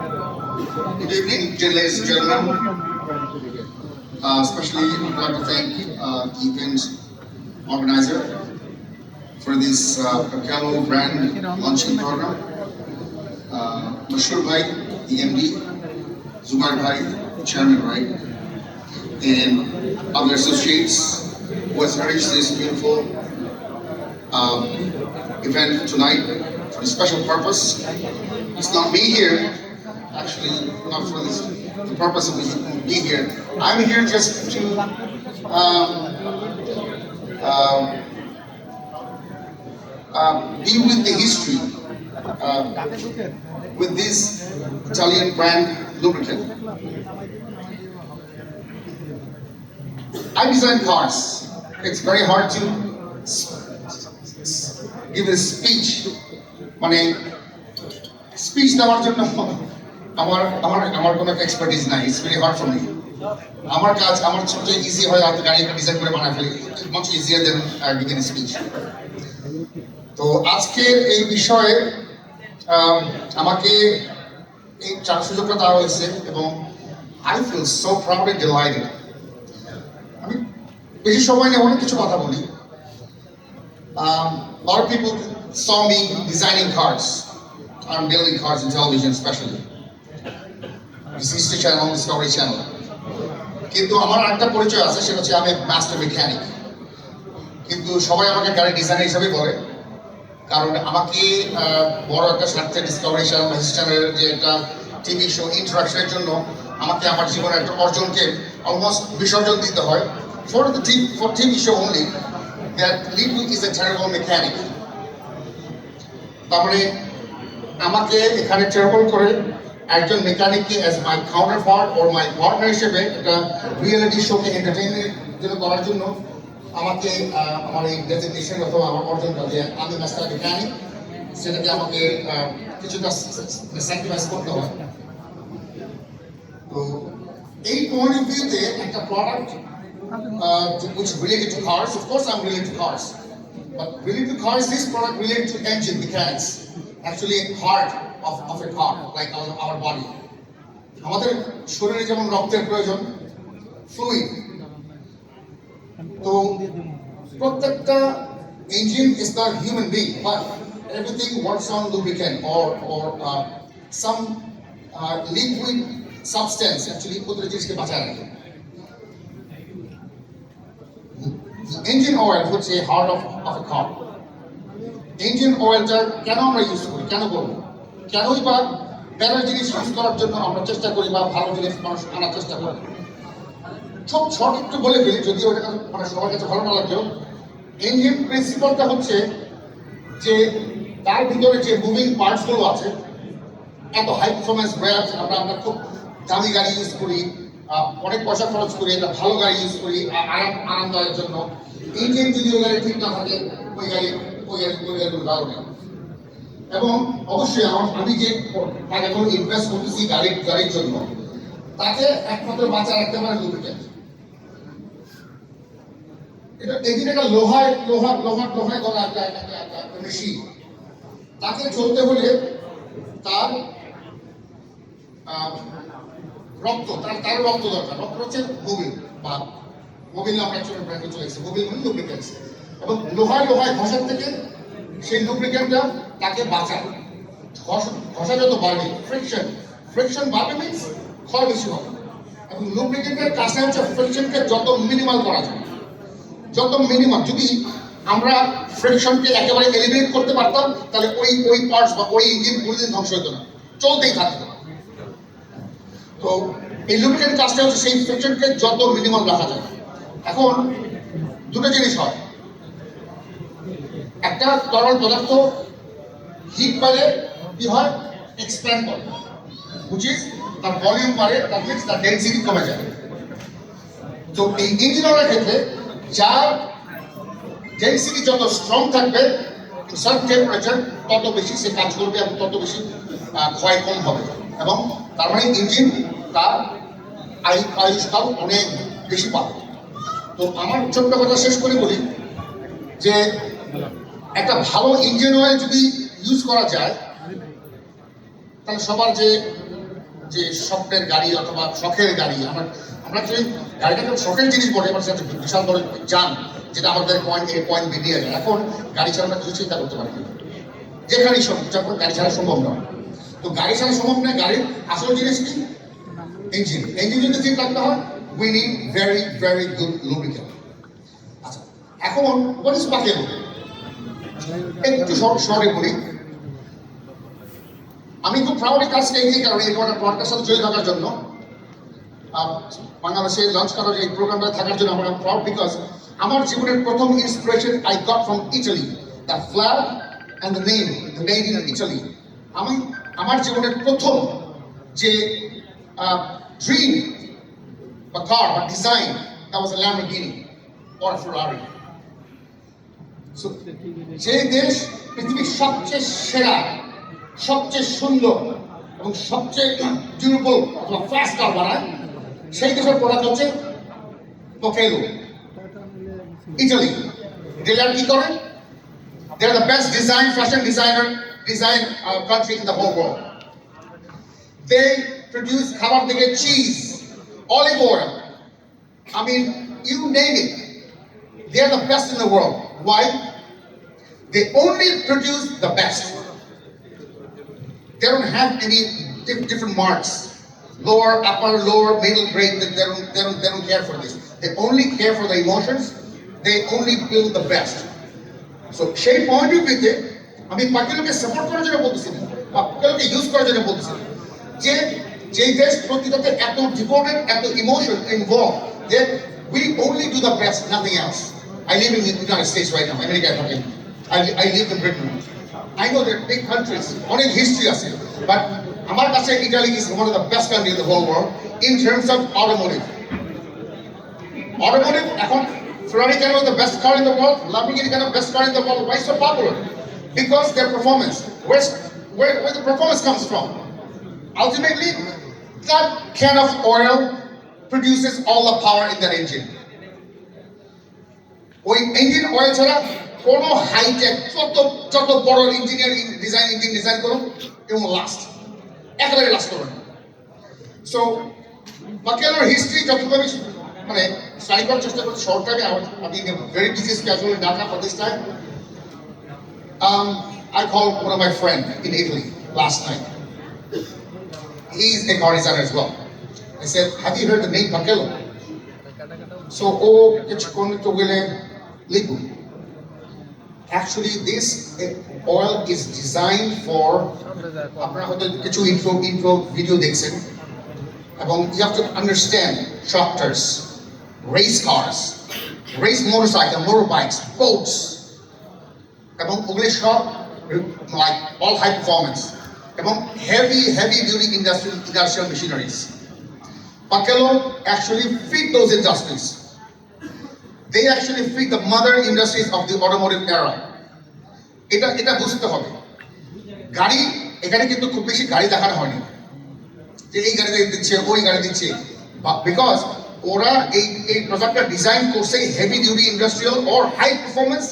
Good evening, dear ladies and gentlemen. Especially, I'd like to thank the event organizer for this Pacalo brand launching program. Mashur Bhai, the MD, Zumar Bhai, Chairman, right, and other associates who has arranged this beautiful event tonight for a special purpose. It's not me here, actually, not for this, the purpose of me being here. I'm here just to be with the history, with this Italian brand lubricant. I design cars. It's very hard to give a speech. মানে speech দেওয়ার জন্য আমার কোনো expertise নাই। It's very hard for me. আমার কাজ আমার সবচেয়ে ইজি হয় হয়তো গাড়ি একটা ডিজাইন করে বানায় ফেলি। Much easier than giving a speech. তো আজকের এই বিষয়ে আমাকে এই সুযোগটা দেওয়া হয়েছে এবং I feel so proud and delighted. আমি বেশি সময় নিয়ে অনেক কিছু কথা বলি। A lot of people saw me designing cars. I'm building cars in television especially. This History Channel, Discovery Channel. কিন্তু আমার একটা পরিচয় আছে, সেটা হচ্ছে আমি মাস্টার মেকানিক। কিন্তু সবাই আমাকে গাড়ি ডিজাইনার হিসেবে বলে, কারণ আমাকে বড় একটা স্বার্থে ডিসকভারি চ্যানেল, হিস্ট্রি চ্যানেলের যে একটা টিভি শো ইন্ট্রোডাকশনের জন্য আমাকে আমার জীবনের একটা অর্জনকে অলমোস্ট বিসর্জন দিতে হয়। For TV show only, that Lipu is a terrible mechanic. তারপরে আমাকে এখানে ট্রাভেল করে একজন মেকানিককে as my counterpart or my partner হিসেবে একটা রিয়েলিটি শোকে এন্টারটেইনের জন্য করার জন্য আমাকে আমার এই ডেজিগনেশন অথবা আমার অর্জনটা যে আমি মাস্টার মেকানিক, সেটাকে আমাকে কিছুটা স্যাক্রিফাইস করতে হয়। তো এই পয়েন্ট অফ ভিউতে একটা product which related to cars, of course I'm related to cars, but related to cars, this product related to engine mechanics, actually heart of a car, like our body. আমাদের শরীরে যেমন রক্তের প্রয়োজন, fluid, তো প্রত্যেকটা engine is not human being, but everything works on lubricant or some liquid substance actually প্রত্যেকটা জিনিসকে বাঁচায় রাখে। Engine oil হচ্ছে heart of a car. Engine oilটা কেন আমরা ইউজ করি, কেন করবো, কেনই বা বেটার জিনিস ইউজ করার জন্য আমরা চেষ্টা করি বা ভালো জিনিস মানুষ আনার চেষ্টা করি। সব শর্ট একটু বলে ফেলি, যদিও ওটা মানে সবার কাছে ভালো না লাগলেও, ইঞ্জিন প্রিন্সিপালটা হচ্ছে যে তার ভিতরে যে মুভিং পার্টস গুলো আছে, এত হাই পারফরমেন্স ব্র্যান্ড আমরা খুব দামি গাড়ি ইউজ করি, অনেক পয়সা খরচ করি, একটা ভালো গাড়ি ইউজ করি আরামদায়কের জন্য। ইঞ্জিন যদি ওই গাড়ি ঠিক না থাকে, ওই গাড়িগুলো ভালো নেই। এবং অবশ্যই আমি যে টাকা কোনো ইনভেস্ট করতেছি গাড়ির জন্য, তাকে একমাত্র বাঁচা রাখতে পারে লুব্রিকেন্ট। এটা এদিন একটা লোহায় গলা একটা মেশিন, তাকে চলতে হলে তার রক্ত দরকার। রক্ত হচ্ছে মোবিল আমরা একচুয়ালি ব্র্যান্ডে চলে এসেছি, মোবিল মানে লুব্রিকেন্টস। এবং লোহায় ঘষার থেকে সেই লুব্রিকেন্টটা তাকে বাঁচায়। ঘষা যত বাড়বে, ফ্রিকশন বাড়বে মিনস ক্ষয় বেশি হবে। এবং লুব্রিকেন্টের কাজটা হচ্ছে ফ্রিকশনকে যত মিনিমাল করা যায়, যত মিনিমাম। যদি আমরা ফ্রিকশনকে একেবারে এলিমিনেট করতে পারতাম, তাহলে ওই পার্টস বা ওই ইঞ্জিন কোনোদিন ধ্বংস হতো না, চলতেই থাকতো। তো এই লুব্রিকেন্ট কাজটা হচ্ছে সেই ফ্রিকশনকে যত মিনিমাম রাখা যায়। এখন দুটো জিনিস হয়, একটা তরল পদার্থ হিট পেলে কি হয়, এক্সপ্যান্ড করে, which is তার ভলিউম বাড়ে, তার মিনস তার ডেনসিটি কমে যায়। তো এই ইঞ্জিন অয়েলের ক্ষেত্রে যার ডেনসিটি যত স্ট্রং থাকবে, সার্টেন টেম্পারেচার তত বেশি সে কাজ করবে এবং তত বেশি ক্ষয় কম হবে। এবং তার মানে ইঞ্জিন তার আয়ুষ্কাল অনেক বেশি পাবে। তো আমার ছোট্ট কথা শেষ করে বলি যে একটা ভালো ইঞ্জিন অয়েল যদি ইউজ করা যায়, তাহলে সবার যে যে স্বপ্নের গাড়ি অথবা শখের গাড়ি, আমরা অ্যাকচুয়ালি গাড়িটাকে শখের জিনিস বলে, এবার সেটা বিশাল বড় যান যেটা আমাদের পয়েন্ট এ পয়েন্ট বি নিয়ে যায়। এখন গাড়ি ছাড়া আমরা কিছু চিন্তা করতে পারি না, যেখানেই যখন গাড়ি ছাড়া সম্ভব নয়। তো গাড়ি ছাড়া সম্ভব নয়, গাড়ির আসল জিনিস কি? ইঞ্জিন। ইঞ্জিন যদি ঠিক রাখতে হয়, we need very very good lubricant. আচ্ছা, এখন হোয়াট ইজ পাকেলো? একটু শর্টে বলি। আমি খুব প্রাউড কাজটা এই কারণে, এই পডকাস্টের সাথে জড়িত থাকার জন্য, বাংলাদেশে লঞ্চ করার এই প্রোগ্রামটা থাকার জন্য আমরা প্রাউড, বিকজ আমার জীবনের প্রথম inspiration I got from Italy, the flag and the name, the made in Italy. আমি আমার জীবনের প্রথম যে ড্রিম বা কার বা design, that was a Lamborghini or Ferrari. So যে দেশ পৃথিবীর সবচেয়ে সেরা, সবচেয়ে সুন্দর এবং সবচেয়ে ডিউরেবল অথবা ফাস্ট কার বানায়, সেই দেশের প্রোডাক্ট হচ্ছে পকেলো, ইটালি। ইটালিয়ান কি করে? They are the best design, fashion design country in the whole world. They produce খাবার থেকে cheese, olive oil, I mean, you name it. They are the best in the world. Why? They only produce the best. They don't have any different marks, lower, upper, lower, middle grade. They don't care for this. They only care for the emotions. They only build the best. So সেই point of ভিউতে আমি পাকিলোকে support করার জন্য বলতেছি না, পাকিলোকে use করার জন্য বলতেছি, যে যেই দেশ প্রতিটাতে এত ডিভোটেড, এত ইমোশন ইনভলভ, যে we only do the best, nothing else. I live in the United States right now. আমেরিকায় থাকি। I live in Britain. I know they're big countries, অনেক হিস্ট্রি আছে, but আমার কাছে Italy is one of the best countries in the whole world in terms of automotive. Automotive, এখন Ferrari kind of the best car in the world, Lamborghini kind of best car in the world. Why so popular? Because their performance. Where the performance comes from? Ultimately, that can of oil produces all the power in that engine. ওই engine oil ছাড়া কোনো hi tech যত বড় engineer engine design করুন, এবং একেবারে last করুন। So পাকেলোর history যতটুকু আমি মানে স্টাডি করার চেষ্টা করছি শর্ট টাইমে, আমি very busy schedule data for this time. I called one of my friends in Italy last night. He's a car designer as well. I said, have you heard the name Pakello? So, it's going to William Ligu. Actually, this oil is designed for, আপনারা হয়তো কিছু intro video দেখছেন, এবং you have to understand tractors, race cars, race motorcycle, motorbikes, boats, এবং ওগুলি সব like all high performance, এবং heavy duty industrial machineries. Pakello actually feed those industries. They actually feed the mother industries of the automotive era. এটা বুঝতে হবে। গাড়ি এখানে কিন্তু খুব বেশি গাড়ি দেখানো হয়নি যে এই গাড়ি দিচ্ছে, ওই গাড়ি দিচ্ছে, বিকজ ওরা এই প্রোডাক্টটা ডিজাইন করছে heavy duty industrial or high performance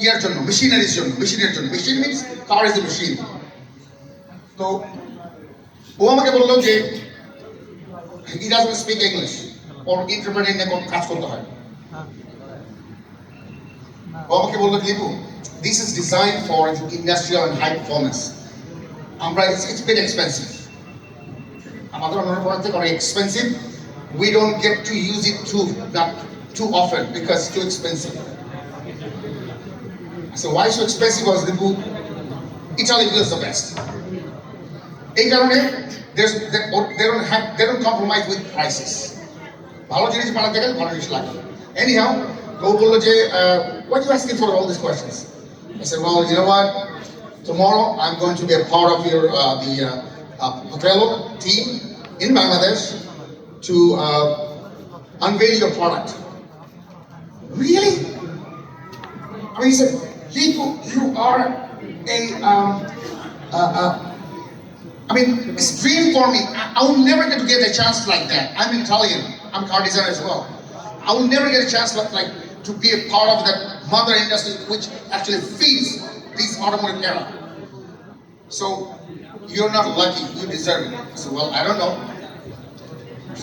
ইয়ার জন্য, মেশিনারির জন্য, machine means car is a machine. তো ও আমাকে বললো যে he doesn't speak English or interpreting নিয়ে কাজ করতে হয়। ও আমাকে বললো, Lipu, this is designed for industrial and high performance. It's bit expensive. আমাদের অন্য প্রোডাক্ট থেকে অনেক expensive. We don't get to use it too often because it's too expensive. So why so expensive? Was the book Italy is the best. এই কারণে they don't compromise with prices. ভালো জিনিস বানাতে গেলে ভালো জিনিস লাগে। Anyhow, ও বললো যে what you asking for all these questions? I said, well, you know what? Tomorrow I'm going to be a part of your Pakello team in Bangladesh to unveil your product. Really? I mean, he said, Lipu, you are I mean, it's a dream for me. I will never get to get a chance like that. I'm Italian. I'm car designer as well. I will never get a chance like to be a part of that mother industry which actually feeds this automotive era. So you're not lucky, you deserve it. So well, I don't know.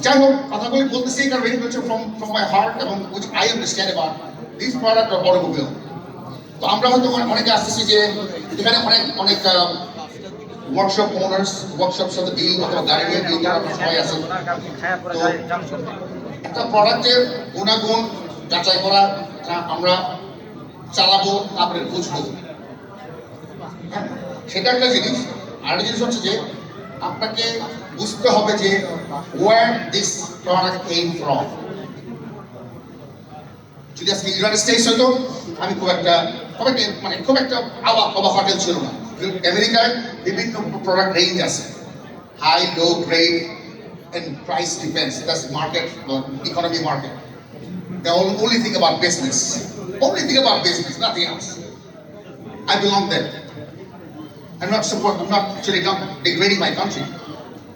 যাই হোক কথাগুলি বলতেছি কারণ এটা হচ্ছে from my heart এবং which I understand about this product or automobile. তো আমরা হয়তো অনেকে আসতেছি যে এখানে অনেক ওয়ার্কশপ ওনার্স ওয়ার্কশপ সাথে ডিল অথবা গাড়ি নিয়ে ডিল করা সবাই আছে। তো একটা প্রোডাক্টের গুণাগুণ যাচাই করা আমরা চালাবো তারপরে বুঝবো, হ্যাঁ সেটা একটা জিনিস। আরেকটা জিনিস হচ্ছে যে আপনাকে বুঝতে হবে যে where this product came from. যদি আজকে ইউনাইটেড স্টেটস হতো আমি খুব একটা অবাক হোটেল ছিল না। আমেরিকায় বিভিন্ন প্রোডাক্ট রেঞ্জ আছে, high low grade and price depends. That's market, economy market. They only think about business. Only think about business, nothing else. I belong there. I'm not actually not degrading my country.